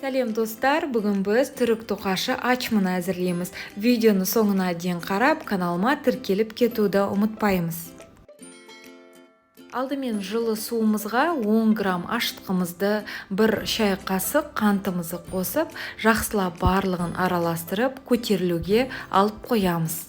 Сәлем достар, бүгін біз түрік тоқашы ачманы әзірлейміз. Видеоны соңына дейін қарап, каналыма тіркеліп кетуді ұмытпаймыз. Алдымен жылы суымызға 10 грамм ашытқымызды, 1 шай қасық қантымызды қосып, жақсылап барлығын араластырып, көтерілуге алып қоямыз.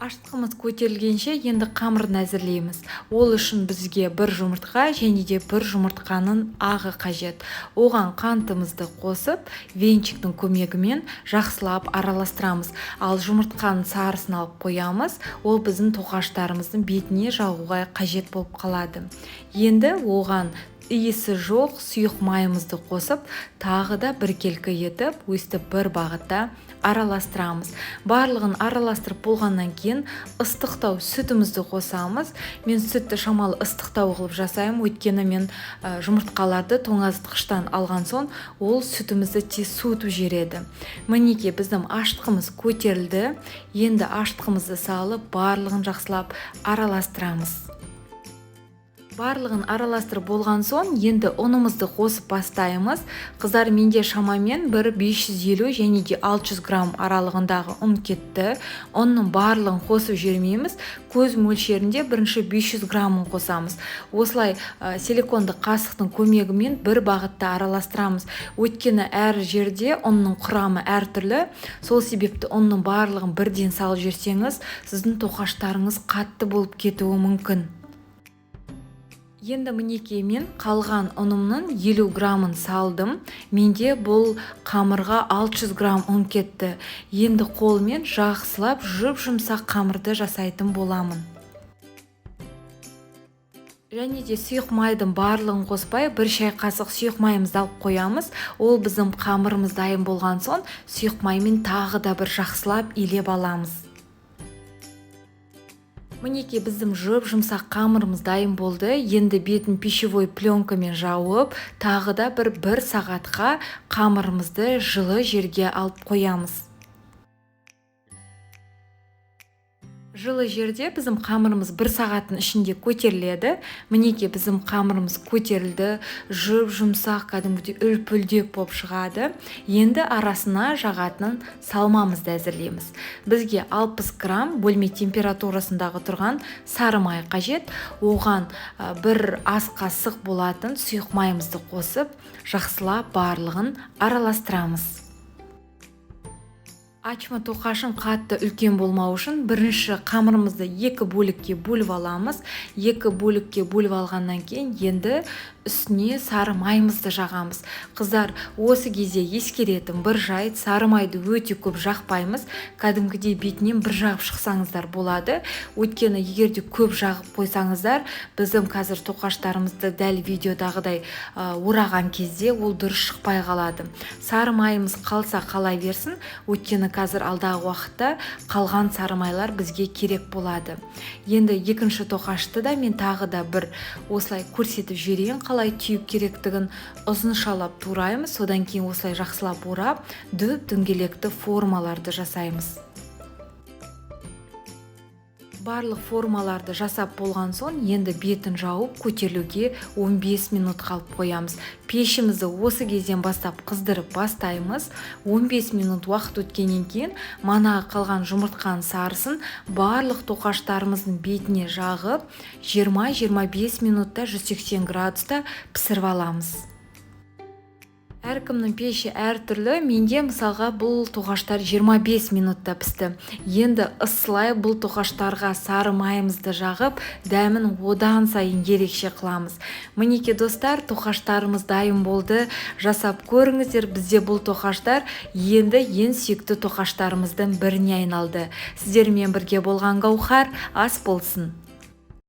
Ашытқымыз көтерілгенше енді қамырын әзірлейміз. Ол үшін бізге 1 жұмыртқа және де 1 жұмыртқаның ағы қажет. Оған қантымызды қосып, венчиктің көмегімен жақсылап араластырамыз. Ал жұмыртқаның сарысын алып қоямыз. Ол біздің тоқаштарымыздың бетіне жағуға қажет болып қалады. Енді оған иісі жоқ сұйық майымызды қосып, тағы да біркелкі етіп, өстіп бір бағытта араластырамыз. Барлығын араластырып болғаннан кейін ыстықтау сүтімізді қосамыз. Мен сүтті шамалы ыстықтау қылып жасаймын, өйткені мен жұмыртқаларды тоңазытқыштан алған соң ол сүтімізді тез суытып жібереді. Мінекей біздің ашытқымыз көтерілді. Енді ашытқымызды салып, барлығын жақсылап араластырамыз. Барлығын араластырып болған соң, енді ұнымызды қосып бастаймыз. Қыздар, менде шамамен 550 және де 600 грамм аралығындағы ұн кетті. Ұнның барлығын қосып жібермейміз. Көз мөлшерінде бірінші 500 граммын қосамыз. Осылай силиконды қасықтың көмегімен бір бағытта араластырамыз. Өйткені әр жерде ұнның құрамы әртүрлі. Сол себепті ұнның барлығын бірден салып жіберсеңіз, сіздің тоқаштарыңыз қатты болып кетуі мүмкін. Енді мінекей мен қалған ұнымның 50 граммын салдым. Менде бұл қамырға 600 грамм ұн кетті. Енді қолмен жақсылап жұмсақ қамырды жасайтын боламын. Және де сұйық майдың барлығын қоспай, 1 шай қасық сұйық майымызды алып қоямыз. Ол біздің қамырымыз дайын болған соң, сұйық маймен тағы да бір жақсылап илеп аламыз. Мінекей біздің жұмсақ қамырымыз дайын болды. Енді бетін пищевой пленкамен жауып, тағы да 1 сағатқа қамырымызды жылы жерге алып қоямыз. Жылы жерде біздің қамырымыз 1 сағаттың ішінде көтеріледі. Мінекей біздің қамырымыз көтерілді, жұмсақ, кәдімгідей үлпілдек болып шығады. Енді арасына жағатын салмамызды әзірлейміз. Бізге 60 грамм бөлме температурасындағы тұрған сары май қажет. Оған 1 ас қасық болатын сұйық майымызды қосып, жақсылап барлығын араластырамыз. Ачма тоқашын қатты үлкен болмау үшін бірінші қамырымызды 2 бөлікке бөліп аламыз. 2 бөлікке бөліп алғаннан кейін енді үстіне сары майымызды жағамыз. Қыздар, осы кезде ескеретін бір жайт, сары майды өте көп жақпаймыз. Кәдімгідей бетінен бір жағып шықсаңыздар болады. Өйткені егерде көп жағып қойсаңыздар, біздің қазір тоқаштарымызды дәл видеодағыдай ораған кезде ол дұрыс шықпай қалады. Сары майымыз қалса қала берсін, өйткені қазір алдағы уақытта қалған сары майлар бізге керек болады. Енді екінші тоқашты да мен тағы да бір осылай көрсетіп жіберейін, қалай түйіп керектігін. Ұзыншалап тураймыз, содан кейін осылай жақсылап орап, дөңгелекті формаларды жасаймыз. Барлық формаларды жасап болған соң, енді бетін жауып көтерілуге 15 минут қалып қоямыз. Пешімізді осы кезден бастап қыздырып бастаймыз. 15 минут уақыт өткеннен кейін манағы қалған жұмыртқаның сарысын барлық тоқаштарымыздың бетіне жағып, 20-25 минутта 180 градуста пісіріп аламыз. Әркімнің пеші әртүрлі. Менде мысалға бұл тоқаштар 25 минутта пісті. Енді ысылай бұл тоқаштарға сары майымызды жағып, дәмін одан сайын ерекше қыламыз. Мінекей достар, тоқаштарымыз дайын болды. Жасап көріңіздер, бізде бұл тоқаштар енді ең сүйікті тоқаштарымыздың біріне айналды. Сіздермен бірге болған Гаухар, ас болсын.